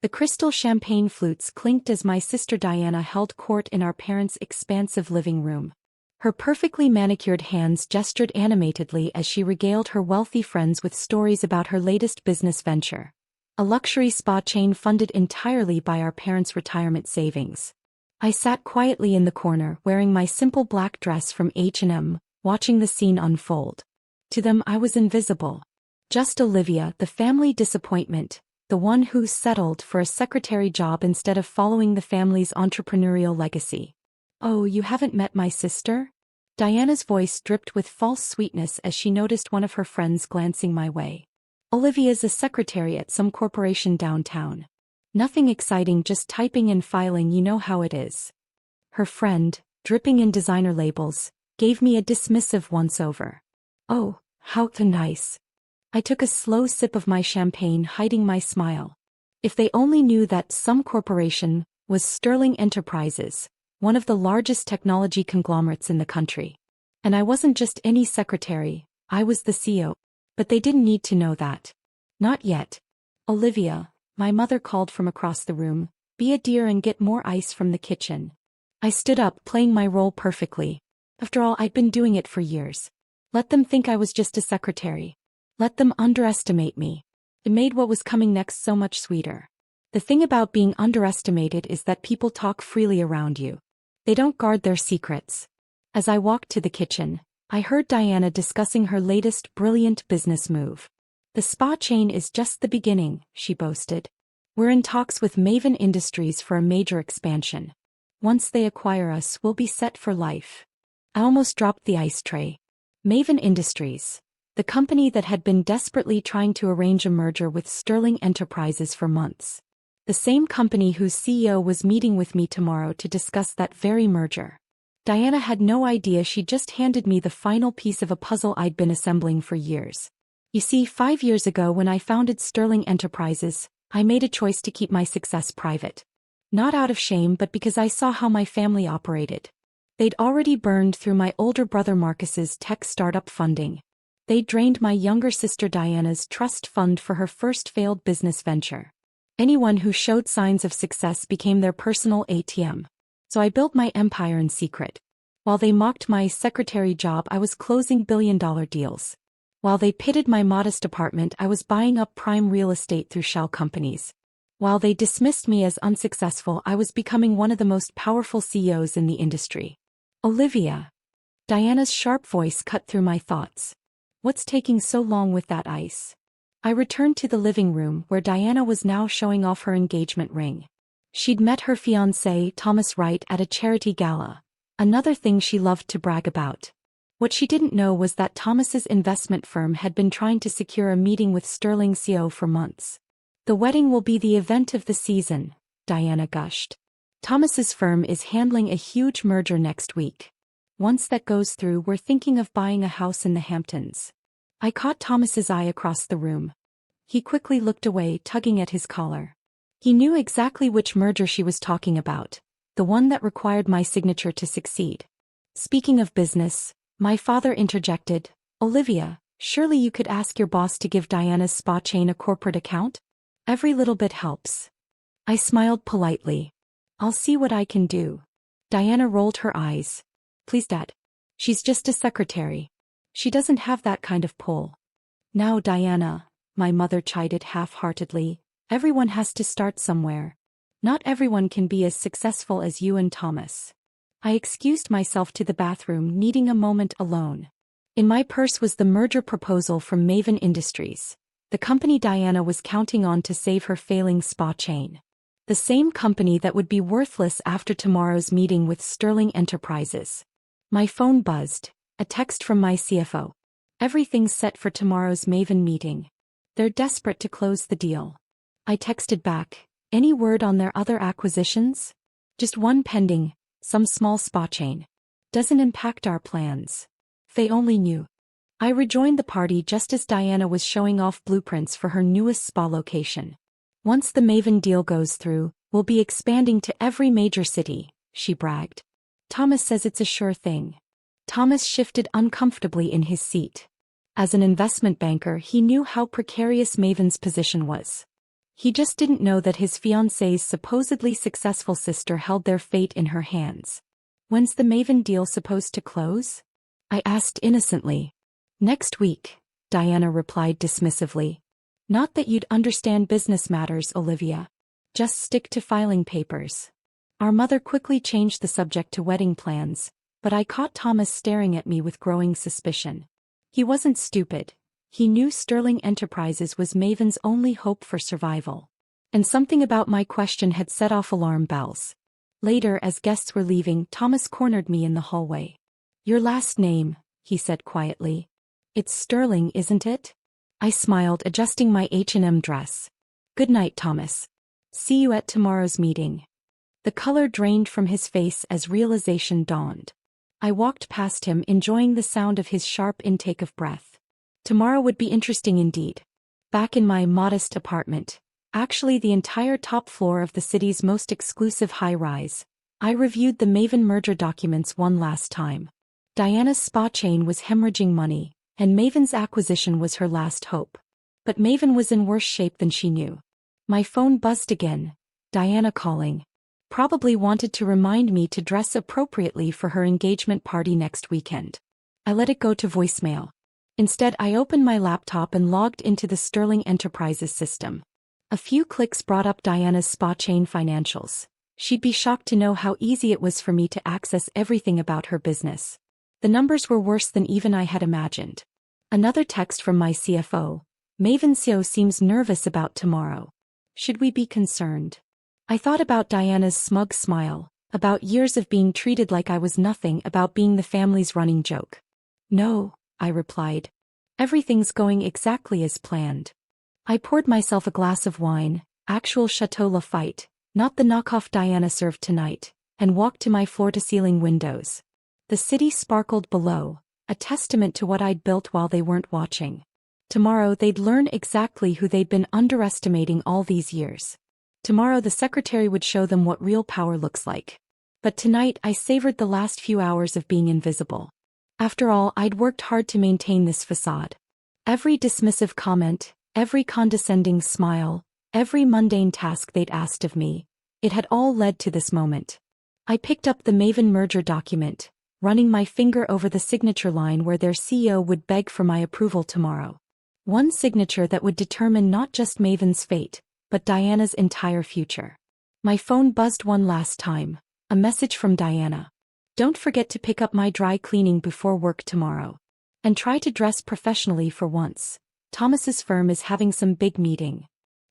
The crystal champagne flutes clinked as my sister Diana held court in our parents' expansive living room. Her perfectly manicured hands gestured animatedly as she regaled her wealthy friends with stories about her latest business venture, a luxury spa chain funded entirely by our parents' retirement savings. I sat quietly in the corner wearing my simple black dress from H&M, watching the scene unfold. To them I was invisible. Just Olivia, the family disappointment, the one who settled for a secretary job instead of following the family's entrepreneurial legacy. "Oh, you haven't met my sister?" Diana's voice dripped with false sweetness as she noticed one of her friends glancing my way. "Olivia's a secretary at some corporation downtown. Nothing exciting, just typing and filing, you know how it is." Her friend, dripping in designer labels, gave me a dismissive once-over. "Oh, how nice." I took a slow sip of my champagne, hiding my smile. If they only knew that some corporation was Sterling Enterprises, one of the largest technology conglomerates in the country. And I wasn't just any secretary, I was the CEO. But they didn't need to know that. Not yet. "Olivia," my mother called from across the room, "be a dear and get more ice from the kitchen." I stood up, playing my role perfectly. After all, I'd been doing it for years. Let them think I was just a secretary. Let them underestimate me. It made what was coming next so much sweeter. The thing about being underestimated is that people talk freely around you. They don't guard their secrets. As I walked to the kitchen, I heard Diana discussing her latest brilliant business move. "The spa chain is just the beginning," she boasted. "We're in talks with Maven Industries for a major expansion. Once they acquire us, we'll be set for life." I almost dropped the ice tray. Maven Industries, the company that had been desperately trying to arrange a merger with Sterling Enterprises for months. The same company whose CEO was meeting with me tomorrow to discuss that very merger. Diana had no idea she just handed me the final piece of a puzzle I'd been assembling for years. You see, 5 years ago when I founded Sterling Enterprises, I made a choice to keep my success private. Not out of shame, but because I saw how my family operated. They'd already burned through my older brother Marcus's tech startup funding. They drained my younger sister Diana's trust fund for her first failed business venture. Anyone who showed signs of success became their personal ATM. So I built my empire in secret. While they mocked my secretary job, I was closing billion-dollar deals. While they pitted my modest apartment, I was buying up prime real estate through shell companies. While they dismissed me as unsuccessful, I was becoming one of the most powerful CEOs in the industry. "Olivia." Diana's sharp voice cut through my thoughts. "What's taking so long with that ice?" I returned to the living room where Diana was now showing off her engagement ring. She'd met her fiancé, Thomas Wright, at a charity gala, another thing she loved to brag about. What she didn't know was that Thomas's investment firm had been trying to secure a meeting with Sterling's CEO for months. "The wedding will be the event of the season," Diana gushed. "Thomas's firm is handling a huge merger next week. Once that goes through, we're thinking of buying a house in the Hamptons." I caught Thomas's eye across the room. He quickly looked away, tugging at his collar. He knew exactly which merger she was talking about, the one that required my signature to succeed. Speaking of business, my father interjected, "Olivia, surely you could ask your boss to give Diana's spa chain a corporate account? Every little bit helps." I smiled politely. "I'll see what I can do." Diana rolled her eyes. "Please, Dad. She's just a secretary. She doesn't have that kind of pull." "Now, Diana," my mother chided half-heartedly, "everyone has to start somewhere. Not everyone can be as successful as you and Thomas." I excused myself to the bathroom, needing a moment alone. In my purse was the merger proposal from Maven Industries, the company Diana was counting on to save her failing spa chain. The same company that would be worthless after tomorrow's meeting with Sterling Enterprises. My phone buzzed, a text from my CFO. "Everything's set for tomorrow's Maven meeting. They're desperate to close the deal." I texted back, "Any word on their other acquisitions?" "Just one pending, some small spa chain. Doesn't impact our plans." They only knew. I rejoined the party just as Diana was showing off blueprints for her newest spa location. "Once the Maven deal goes through, we'll be expanding to every major city," she bragged. "Thomas says it's a sure thing." Thomas shifted uncomfortably in his seat. As an investment banker, he knew how precarious Maven's position was. He just didn't know that his fiancée's supposedly successful sister held their fate in her hands. When's the Maven deal supposed to close? I asked innocently. Next week, Diana replied dismissively. Not that you'd understand business matters, Olivia. Just stick to filing papers. Our mother quickly changed the subject to wedding plans, but I caught Thomas staring at me with growing suspicion. He wasn't stupid. He knew Sterling Enterprises was Maven's only hope for survival. And something about my question had set off alarm bells. Later, as guests were leaving, Thomas cornered me in the hallway. Your last name, he said quietly. It's Sterling, isn't it? I smiled, adjusting my H&M dress. Good night, Thomas. See you at tomorrow's meeting. The color drained from his face as realization dawned. I walked past him, enjoying the sound of his sharp intake of breath. Tomorrow would be interesting indeed. Back in my modest apartment, actually the entire top floor of the city's most exclusive high-rise, I reviewed the Maven merger documents one last time. Diana's spa chain was hemorrhaging money, and Maven's acquisition was her last hope. But Maven was in worse shape than she knew. My phone buzzed again. Diana calling. Probably wanted to remind me to dress appropriately for her engagement party next weekend. I let it go to voicemail. Instead, I opened my laptop and logged into the Sterling Enterprises system. A few clicks brought up Diana's spa chain financials. She'd be shocked to know how easy it was for me to access everything about her business. The numbers were worse than even I had imagined. Another text from my CFO. Maven CEO seems nervous about tomorrow. Should we be concerned? I thought about Diana's smug smile, about years of being treated like I was nothing, about being the family's running joke. No, I replied. Everything's going exactly as planned. I poured myself a glass of wine, actual Chateau Lafite, not the knockoff Diana served tonight, and walked to my floor-to-ceiling windows. The city sparkled below, a testament to what I'd built while they weren't watching. Tomorrow they'd learn exactly who they'd been underestimating all these years. Tomorrow the secretary would show them what real power looks like. But tonight I savored the last few hours of being invisible. After all, I'd worked hard to maintain this facade. Every dismissive comment, every condescending smile, every mundane task they'd asked of me, it had all led to this moment. I picked up the Maven merger document, running my finger over the signature line where their CEO would beg for my approval tomorrow. One signature that would determine not just Maven's fate, but Diana's entire future. My phone buzzed one last time, a message from Diana. Don't forget to pick up my dry cleaning before work tomorrow. And try to dress professionally for once. Thomas's firm is having some big meeting.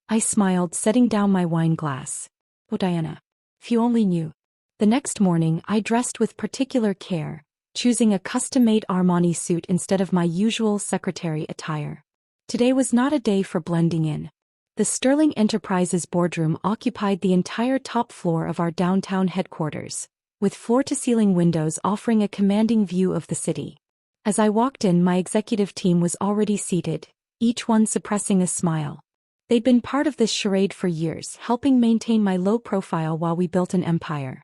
I smiled, setting down my wine glass. Oh, Diana. If you only knew. The next morning, I dressed with particular care, choosing a custom-made Armani suit instead of my usual secretary attire. Today was not a day for blending in. The Sterling Enterprises boardroom occupied the entire top floor of our downtown headquarters, with floor-to-ceiling windows offering a commanding view of the city. As I walked in, my executive team was already seated, each one suppressing a smile. They'd been part of this charade for years, helping maintain my low profile while we built an empire.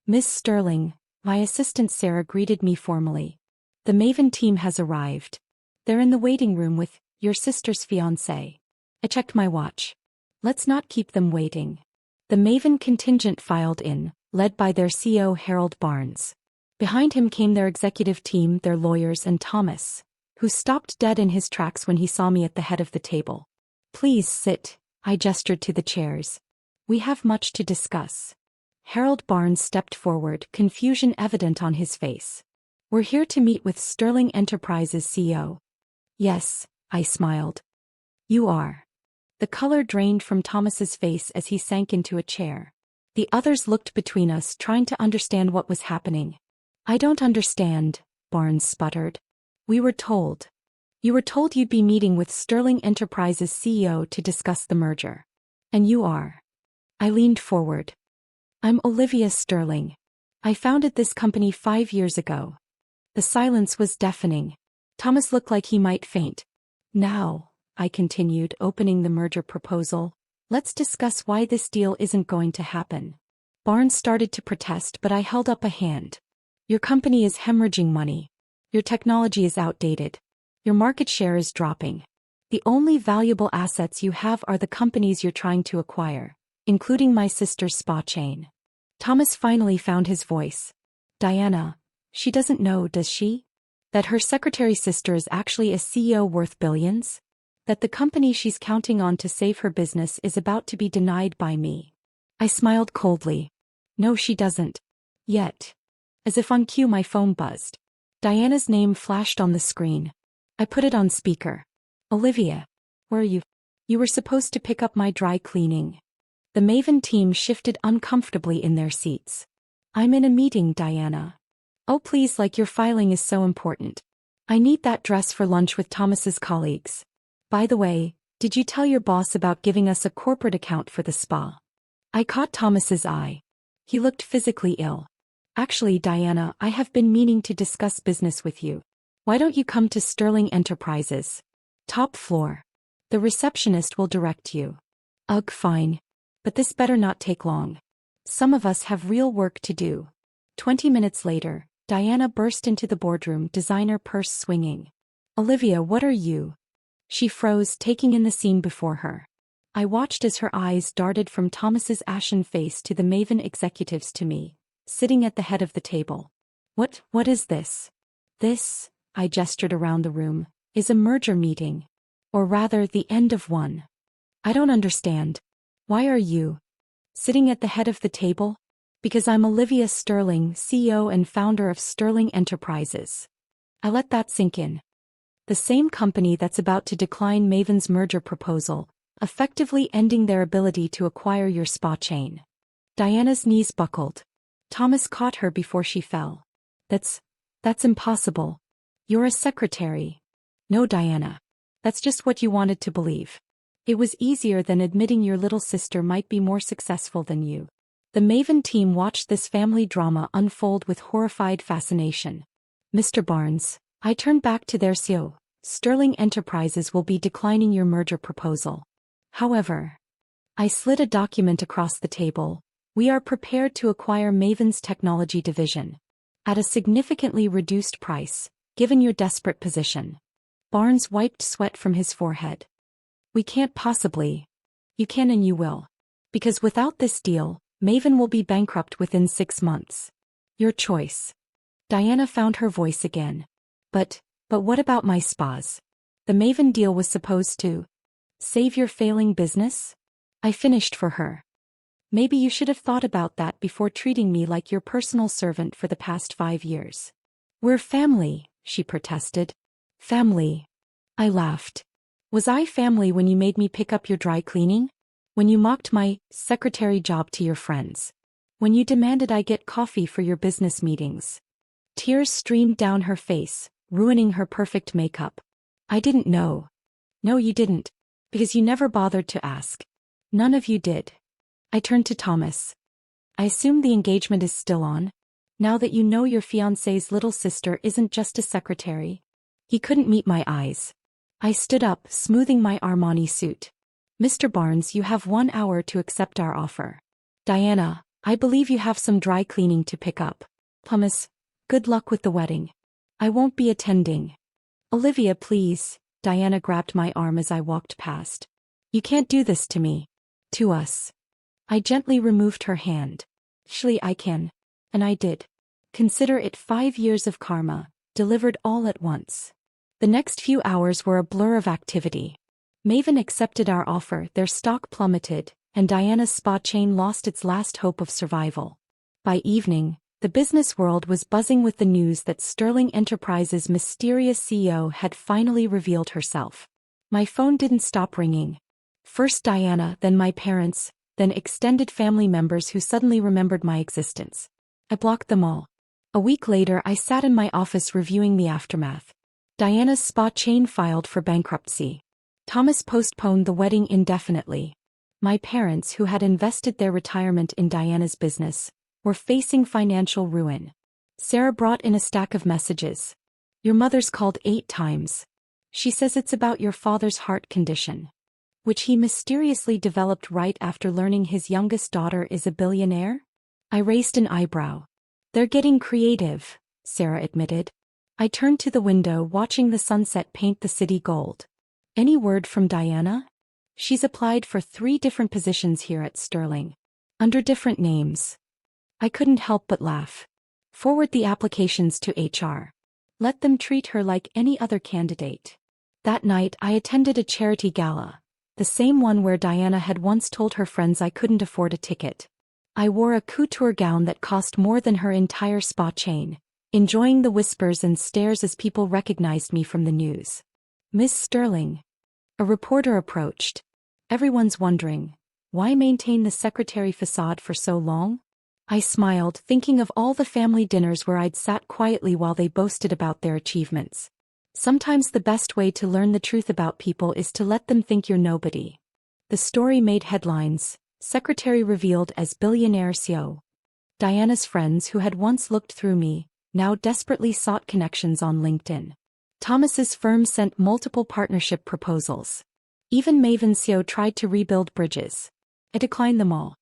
Miss Sterling, my assistant Sarah greeted me formally. The Maven team has arrived. They're in the waiting room with your sister's fiancé. I checked my watch. Let's not keep them waiting. The Maven contingent filed in, led by their CEO Harold Barnes. Behind him came their executive team, their lawyers, and Thomas, who stopped dead in his tracks when he saw me at the head of the table. Please sit, I gestured to the chairs. We have much to discuss. Harold Barnes stepped forward, confusion evident on his face. We're here to meet with Sterling Enterprises CEO. Yes, I smiled. You are. The color drained from Thomas's face as he sank into a chair. The others looked between us, trying to understand what was happening. I don't understand, Barnes sputtered. We were told. You were told you'd be meeting with Sterling Enterprises CEO to discuss the merger. And you are. I leaned forward. I'm Olivia Sterling. I founded this company 5 years ago. The silence was deafening. Thomas looked like he might faint. Now, I continued, opening the merger proposal, let's discuss why this deal isn't going to happen. Barnes started to protest, but I held up a hand. Your company is hemorrhaging money. Your technology is outdated. Your market share is dropping. The only valuable assets you have are the companies you're trying to acquire, including my sister's spa chain. Thomas finally found his voice. Diana, she doesn't know, does she? That her secretary sister is actually a CEO worth billions? That the company she's counting on to save her business is about to be denied by me. I smiled coldly. No, she doesn't. Yet. As if on cue, my phone buzzed. Diana's name flashed on the screen. I put it on speaker. Olivia. Where are you? You were supposed to pick up my dry cleaning. The Maven team shifted uncomfortably in their seats. I'm in a meeting, Diana. Oh please, like your filing is so important. I need that dress for lunch with Thomas's colleagues. By the way, did you tell your boss about giving us a corporate account for the spa? I caught Thomas's eye. He looked physically ill. Actually, Diana, I have been meaning to discuss business with you. Why don't you come to Sterling Enterprises? Top floor. The receptionist will direct you. Ugh, fine. But this better not take long. Some of us have real work to do. 20 minutes later, Diana burst into the boardroom, designer purse swinging. Olivia, what are you? She froze, taking in the scene before her. I watched as her eyes darted from Thomas's ashen face to the Maven executives to me, sitting at the head of the table. What is this? This, I gestured around the room, is a merger meeting. Or rather, the end of one. I don't understand. Why are you sitting at the head of the table? Because I'm Olivia Sterling, CEO and founder of Sterling Enterprises. I let that sink in. The same company that's about to decline Maven's merger proposal, effectively ending their ability to acquire your spa chain. Diana's knees buckled. Thomas caught her before she fell. That's impossible. You're a secretary. No, Diana. That's just what you wanted to believe. It was easier than admitting your little sister might be more successful than you. The Maven team watched this family drama unfold with horrified fascination. Mr. Barnes, I turned back to their CEO. Sterling Enterprises will be declining your merger proposal. However, I slid a document across the table. We are prepared to acquire Maven's technology division. At a significantly reduced price, given your desperate position. Barnes wiped sweat from his forehead. We can't possibly. You can and you will. Because without this deal, Maven will be bankrupt within 6 months. Your choice. Diana found her voice again. But what about my spas? The Maven deal was supposed to save your failing business? I finished for her. Maybe you should have thought about that before treating me like your personal servant for the past 5 years. We're family, she protested. Family. I laughed. Was I family when you made me pick up your dry cleaning? When you mocked my secretary job to your friends? When you demanded I get coffee for your business meetings? Tears streamed down her face, ruining her perfect makeup. I didn't know. No, you didn't. Because you never bothered to ask. None of you did. I turned to Thomas. I assume the engagement is still on? Now that you know your fiancé's little sister isn't just a secretary? He couldn't meet my eyes. I stood up, smoothing my Armani suit. Mr. Barnes, you have 1 hour to accept our offer. Diana, I believe you have some dry cleaning to pick up. Thomas, good luck with the wedding. I won't be attending. Olivia, please. Diana grabbed my arm as I walked past. You can't do this to me. To us. I gently removed her hand. Actually, I can. And I did. Consider it 5 years of karma, delivered all at once. The next few hours were a blur of activity. Maven accepted our offer, their stock plummeted, and Diana's spa chain lost its last hope of survival. By evening, the business world was buzzing with the news that Sterling Enterprises' mysterious CEO had finally revealed herself. My phone didn't stop ringing. First Diana, then my parents, then extended family members who suddenly remembered my existence. I blocked them all. A week later, I sat in my office reviewing the aftermath. Diana's spa chain filed for bankruptcy. Thomas postponed the wedding indefinitely. My parents, who had invested their retirement in Diana's business, were facing financial ruin. Sarah brought in a stack of messages. Your mother's called 8 times. She says it's about your father's heart condition, which he mysteriously developed right after learning his youngest daughter is a billionaire? I raised an eyebrow. They're getting creative, Sarah admitted. I turned to the window, watching the sunset paint the city gold. Any word from Diana? She's applied for 3 different positions here at Sterling. Under different names. I couldn't help but laugh. Forward the applications to HR. Let them treat her like any other candidate. That night I attended a charity gala, the same one where Diana had once told her friends I couldn't afford a ticket. I wore a couture gown that cost more than her entire spa chain, enjoying the whispers and stares as people recognized me from the news. Miss Sterling. A reporter approached. Everyone's wondering, why maintain the secretary facade for so long? I smiled, thinking of all the family dinners where I'd sat quietly while they boasted about their achievements. Sometimes the best way to learn the truth about people is to let them think you're nobody. The story made headlines, secretary revealed as billionaire CEO. Diana's friends who had once looked through me, now desperately sought connections on LinkedIn. Thomas's firm sent multiple partnership proposals. Even Maven CEO tried to rebuild bridges. I declined them all.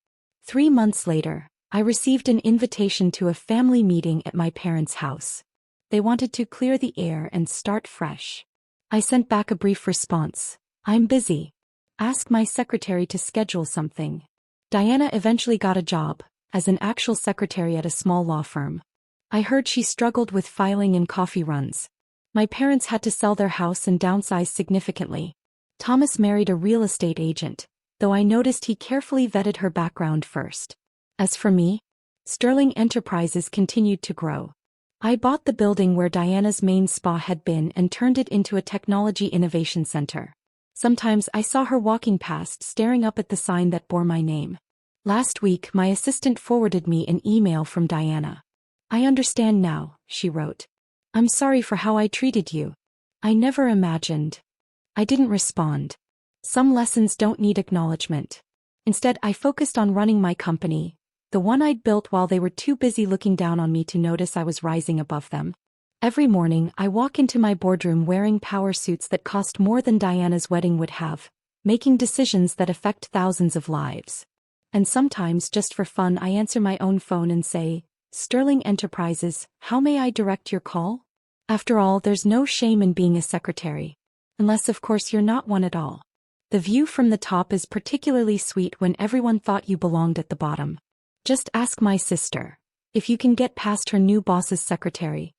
3 months later, I received an invitation to a family meeting at my parents' house. They wanted to clear the air and start fresh. I sent back a brief response. I'm busy. Ask my secretary to schedule something. Diana eventually got a job, as an actual secretary at a small law firm. I heard she struggled with filing and coffee runs. My parents had to sell their house and downsize significantly. Thomas married a real estate agent, though I noticed he carefully vetted her background first. As for me, Sterling Enterprises continued to grow. I bought the building where Diana's main spa had been and turned it into a technology innovation center. Sometimes I saw her walking past, staring up at the sign that bore my name. Last week, my assistant forwarded me an email from Diana. I understand now, she wrote. I'm sorry for how I treated you. I never imagined. I didn't respond. Some lessons don't need acknowledgement. Instead, I focused on running my company, the one I'd built while they were too busy looking down on me to notice I was rising above them. Every morning, I walk into my boardroom wearing power suits that cost more than Diana's wedding would have, making decisions that affect thousands of lives. And sometimes, just for fun, I answer my own phone and say, Sterling Enterprises, how may I direct your call? After all, there's no shame in being a secretary. Unless, of course, you're not one at all. The view from the top is particularly sweet when everyone thought you belonged at the bottom. Just ask my sister. If you can get past her new boss's secretary,